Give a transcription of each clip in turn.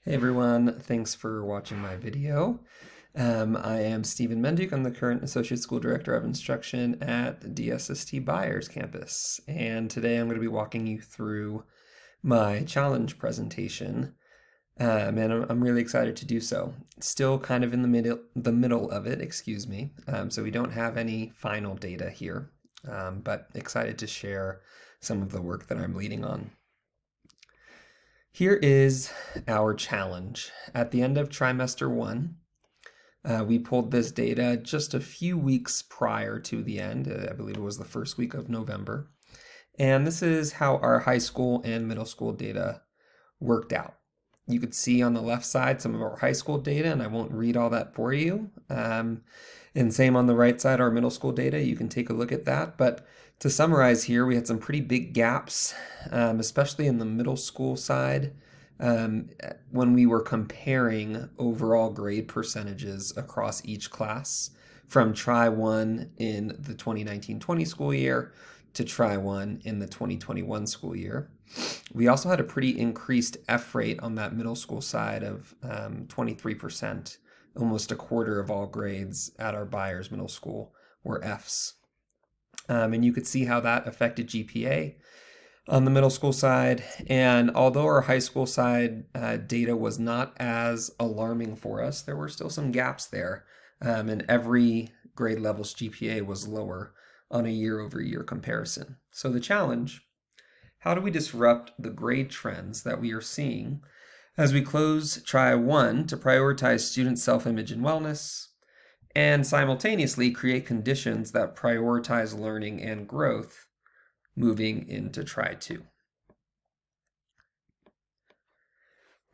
Hey everyone, thanks for watching my video. I am Stephen Menduke. I'm the current Associate School Director of Instruction at DSST Byers campus. And today I'm going to be walking you through my challenge presentation. And I'm really excited to do so. Still kind of in the middle of it, excuse me. So we don't have any final data here, but excited to share some of the work that I'm leading on. Here is our challenge. At the end of trimester one, we pulled this data just a few weeks prior to the end. I believe it was the first week of November. And this is how our high school and middle school data worked out. You could see on the left side some of our high school data, and I won't read all that for you. And same on the right side, our middle school data. You can take a look at that. But to summarize here, we had some pretty big gaps, especially in the middle school side, when we were comparing overall grade percentages across each class from Tri 1 in the 2019-20 school year to Tri 1 in the 2021 school year. We also had a pretty increased F rate on that middle school side of 23%. Almost a quarter of all grades at our Byers Middle School were Fs. And you could see how that affected GPA on the middle school side. And although our high school side data was not as alarming for us, there were still some gaps there. And every grade level's GPA was lower on a year-over-year comparison. So the challenge: how do we disrupt the grade trends that we are seeing as we close Tri 1 to prioritize student self-image and wellness, and simultaneously create conditions that prioritize learning and growth moving into Tri 2?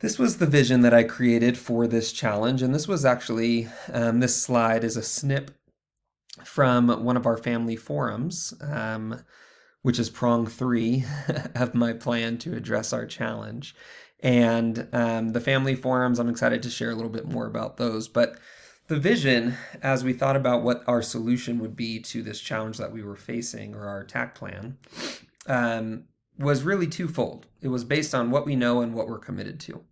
This was the vision that I created for this challenge, and this was actually, this slide is a snip from one of our family forums, which is prong 3 of my plan to address our challenge. And the family forums, I'm excited to share a little bit more about those. But the vision, as we thought about what our solution would be to this challenge that we were facing, or our attack plan, was really twofold. It was based on what we know and what we're committed to.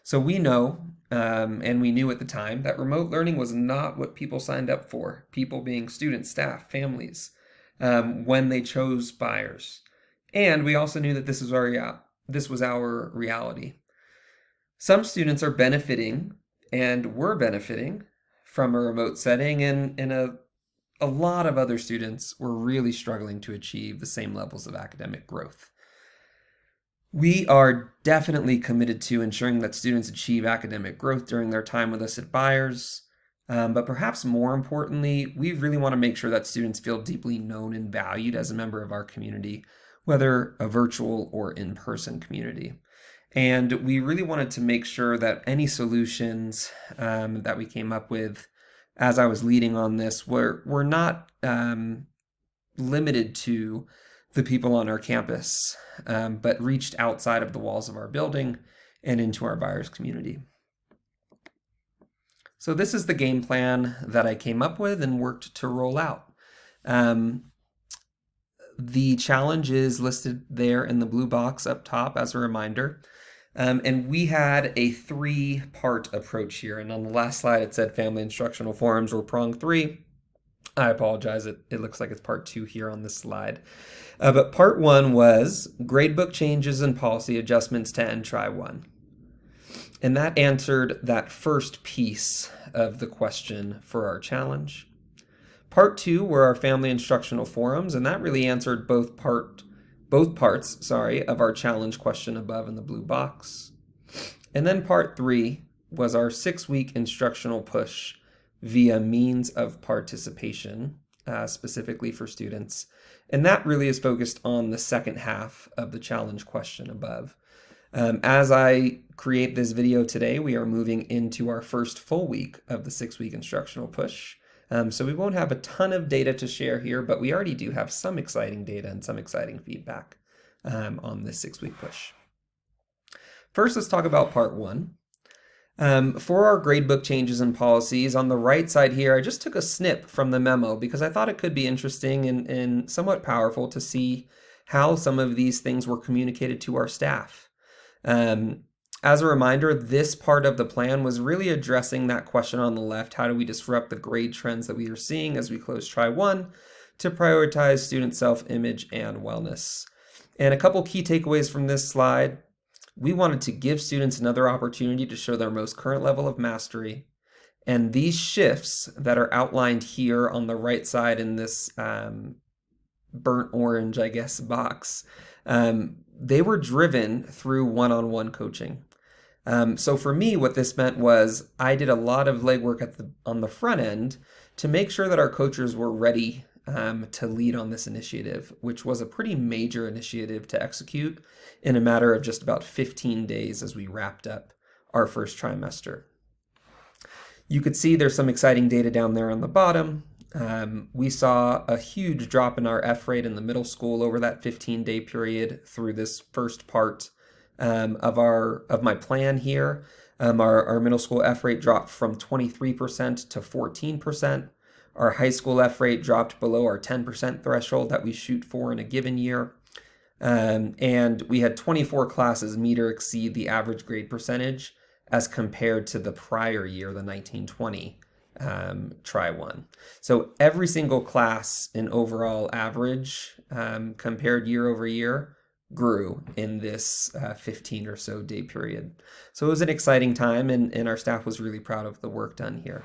So we know, and we knew at the time, that remote learning was not what people signed up for, people being students, staff, families, when they chose Byers. And we also knew that this was our reality. Some students are benefiting and were benefiting from a remote setting, and a lot of other students were really struggling to achieve the same levels of academic growth. We are definitely committed to ensuring that students achieve academic growth during their time with us at Byers. But perhaps more importantly, we really want to make sure that students feel deeply known and valued as a member of our community, whether a virtual or in-person community. And we really wanted to make sure that any solutions that we came up with as I was leading on this were not limited to the people on our campus, but reached outside of the walls of our building and into our Byers community. So this is the game plan that I came up with and worked to roll out. The challenge is listed there in the blue box up top as a reminder. And we had a 3-part approach here. And on the last slide, it said family instructional forums were prong 3. I apologize. It looks like it's part 2 here on this slide. But part 1 was gradebook changes and policy adjustments to end Tri 1. And that answered that first piece of the question for our challenge. Part 2 were our family instructional forums, and that really answered both parts of our challenge question above in the blue box. And then part 3 was our 6-week instructional push via means of participation, specifically for students. And that really is focused on the second half of the challenge question above. As I create this video today, we are moving into our first full week of the 6-week instructional push. So we won't have a ton of data to share here, but we already do have some exciting data and some exciting feedback on this 6-week push. First, let's talk about part 1. For our gradebook changes and policies, on the right side here, I just took a snip from the memo because I thought it could be interesting and somewhat powerful to see how some of these things were communicated to our staff. As a reminder, this part of the plan was really addressing that question on the left: how do we disrupt the grade trends that we are seeing as we close Try 1 to prioritize student self-image and wellness? And a couple key takeaways from this slide: we wanted to give students another opportunity to show their most current level of mastery. And these shifts that are outlined here on the right side in this burnt orange, I guess, box, they were driven through one-on-one coaching. So for me, what this meant was I did a lot of legwork on the front end to make sure that our coaches were ready to lead on this initiative, which was a pretty major initiative to execute in a matter of just about 15 days as we wrapped up our first trimester. You could see there's some exciting data down there on the bottom. We saw a huge drop in our F rate in the middle school over that 15-day period through this first part of my plan here. Our middle school F rate dropped from 23% to 14%. Our high school F rate dropped below our 10% threshold that we shoot for in a given year. And we had 24 classes meet or exceed the average grade percentage as compared to the prior year, the 1920 Try 1. So every single class in overall average compared year over year grew in this 15 or so day period. So it was an exciting time, and our staff was really proud of the work done here.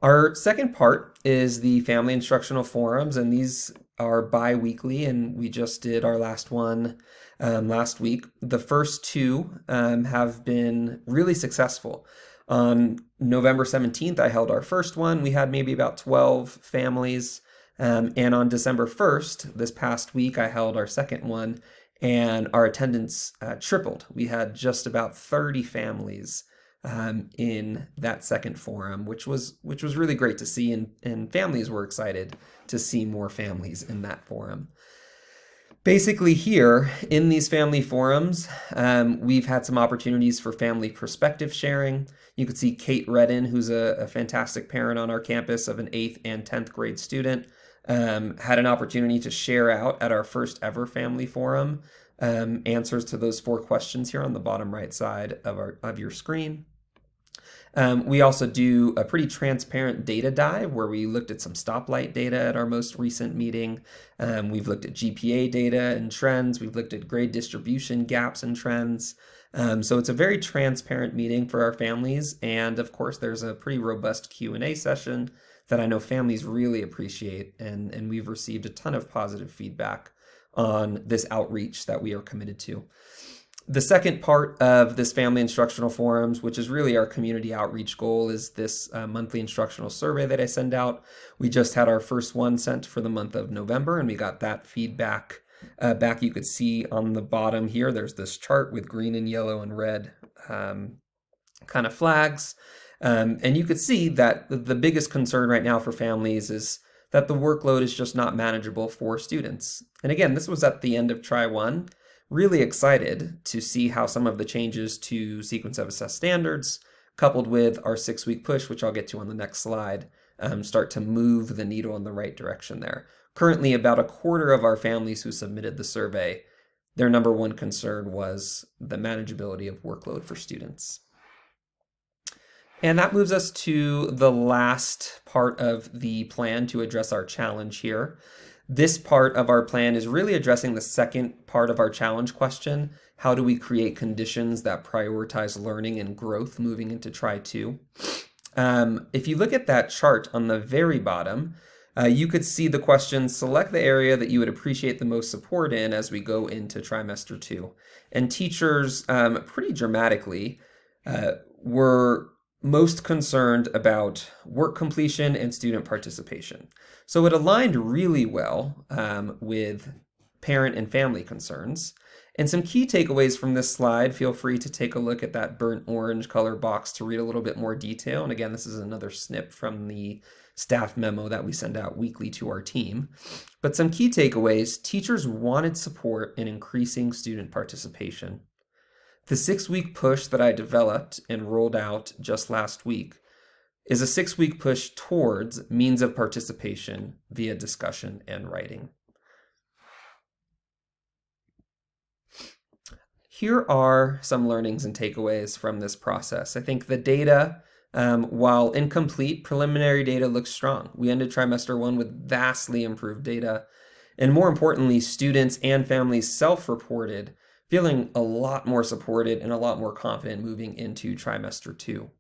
Our second part is the family instructional forums, and these are bi-weekly, and we just did our last one last week. The first two have been really successful. On November 17th, I held our first one. We had maybe about 12 families. And on December 1st, this past week, I held our second one, and our attendance tripled. We had just about 30 families in that second forum, which was really great to see, and families were excited to see more families in that forum. Basically here, in these family forums, we've had some opportunities for family perspective sharing. You could see Kate Redden, who's a fantastic parent on our campus of an 8th and 10th grade student, had an opportunity to share out at our first ever family forum answers to those 4 questions here on the bottom right side of your screen. We also do a pretty transparent data dive where we looked at some stoplight data at our most recent meeting. We've looked at GPA data and trends. We've looked at grade distribution gaps and trends. So it's a very transparent meeting for our families. And of course, there's a pretty robust Q&A session that I know families really appreciate. And we've received a ton of positive feedback on this outreach that we are committed to. The second part of this family instructional forums, which is really our community outreach goal, is this monthly instructional survey that I send out. We just had our first one sent for the month of November, and we got that feedback back. You could see on the bottom here, there's this chart with green and yellow and red kind of flags. And you could see that the biggest concern right now for families is that the workload is just not manageable for students. And again, this was at the end of Try 1. Really excited to see how some of the changes to sequence of assessed standards, coupled with our 6-week push, which I'll get to on the next slide, start to move the needle in the right direction there. Currently, about a quarter of our families who submitted the survey, their number one concern was the manageability of workload for students. And that moves us to the last part of the plan to address our challenge here. This part of our plan is really addressing the second part of our challenge question: how do we create conditions that prioritize learning and growth moving into Try 2? If you look at that chart on the very bottom, you could see the question: select the area that you would appreciate the most support in as we go into trimester 2. And teachers, pretty dramatically, were most concerned about work completion and student participation. So it aligned really well with parent and family concerns. And some key takeaways from this slide: feel free to take a look at that burnt orange color box to read a little bit more detail. And again, this is another snip from the staff memo that we send out weekly to our team. But some key takeaways: teachers wanted support in increasing student participation. The 6-week push that I developed and rolled out just last week is a 6-week push towards means of participation via discussion and writing. here are some learnings and takeaways from this process. I think the data, while incomplete, preliminary data looks strong. We ended trimester 1 with vastly improved data. And more importantly, students and families self-reported feeling a lot more supported and a lot more confident moving into trimester 2.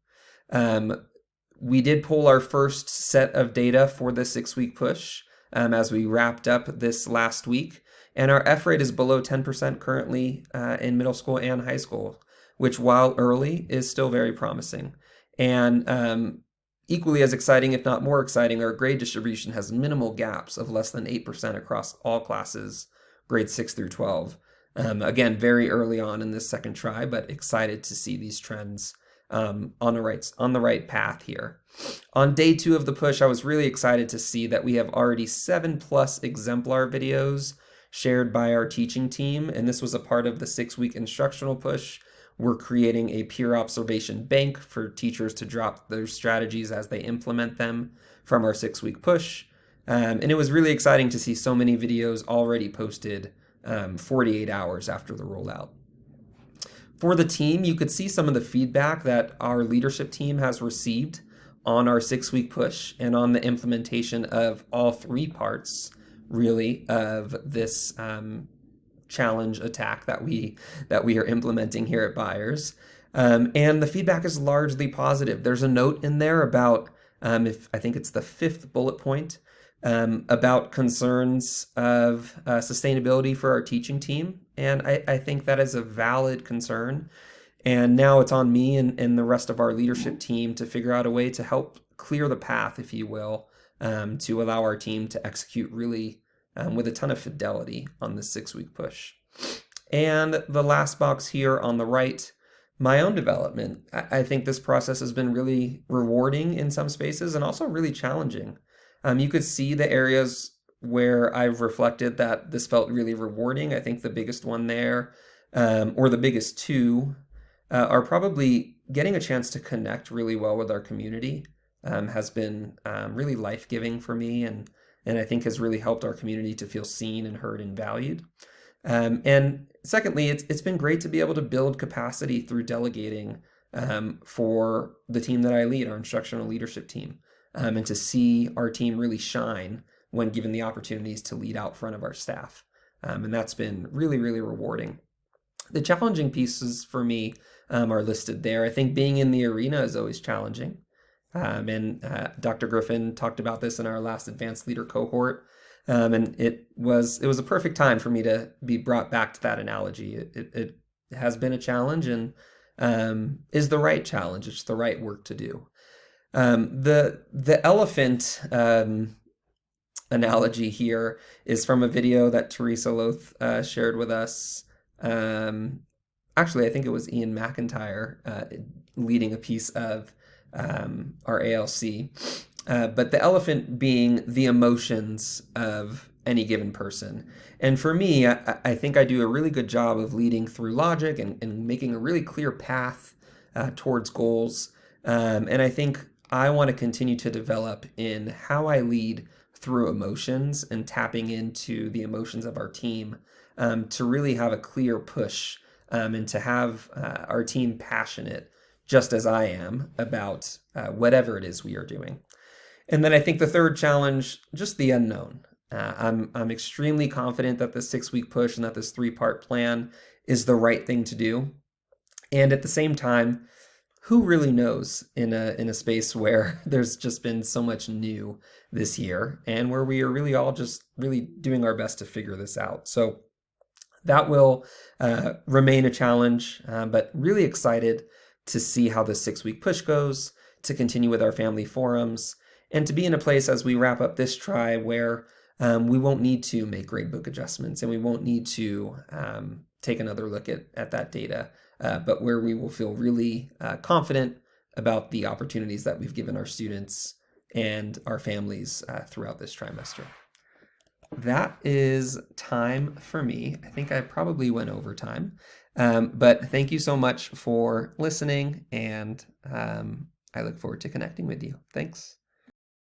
We did pull our first set of data for the 6-week push as we wrapped up this last week. And our F rate is below 10% currently in middle school and high school, which while early is still very promising. And equally as exciting, if not more exciting, our grade distribution has minimal gaps of less than 8% across all classes, grades 6 through 12. Again, very early on in this second try, but excited to see these trends on the right path here. On day 2 of the push, I was really excited to see that we have already 7+ exemplar videos shared by our teaching team, and this was a part of the 6-week instructional push. We're creating a peer observation bank for teachers to drop their strategies as they implement them from our 6-week push. And it was really exciting to see so many videos already posted 48 hours after the rollout. For the team, you could see some of the feedback that our leadership team has received on our 6-week push and on the implementation of all 3 parts, really, of this challenge attack that we are implementing here at Byers. And the feedback is largely positive. There's a note in there about, I think it's the 5th bullet point, about concerns of sustainability for our teaching team. And I think that is a valid concern. And now it's on me and the rest of our leadership team to figure out a way to help clear the path, if you will, to allow our team to execute really with a ton of fidelity on this 6-week push. And the last box here on the right, my own development. I think this process has been really rewarding in some spaces and also really challenging. You could see the areas where I've reflected that this felt really rewarding. I think the biggest one there, or the biggest 2, are probably getting a chance to connect really well with our community. Has been really life-giving for me and I think has really helped our community to feel seen and heard and valued. And secondly, it's been great to be able to build capacity through delegating for the team that I lead, our instructional leadership team, and to see our team really shine when given the opportunities to lead out front of our staff. And that's been really, really rewarding. The challenging pieces for me are listed there. I think being in the arena is always challenging. And Dr. Griffin talked about this in our last advanced leader cohort. And it was a perfect time for me to be brought back to that analogy. It has been a challenge and is the right challenge. It's the right work to do. The elephant analogy here is from a video that Teresa Loth shared with us. Actually, I think it was Ian McIntyre leading a piece of our ALC. But the elephant being the emotions of any given person. And for me, I think I do a really good job of leading through logic and making a really clear path towards goals. And I think I want to continue to develop in how I lead through emotions and tapping into the emotions of our team to really have a clear push and to have our team passionate, just as I am, about whatever it is we are doing. And then I think the third challenge, just the unknown. I'm extremely confident that this 6-week push and that this 3-part plan is the right thing to do. And at the same time, who really knows in a space where there's just been so much new this year and where we are really all just really doing our best to figure this out. So that will remain a challenge, but really excited to see how the 6-week push goes, to continue with our family forums, and to be in a place as we wrap up this try where we won't need to make gradebook adjustments and we won't need to take another look at that data, but where we will feel really confident about the opportunities that we've given our students and our families throughout this trimester. That is time for me. I think I probably went over time, but thank you so much for listening, and I look forward to connecting with you. Thanks.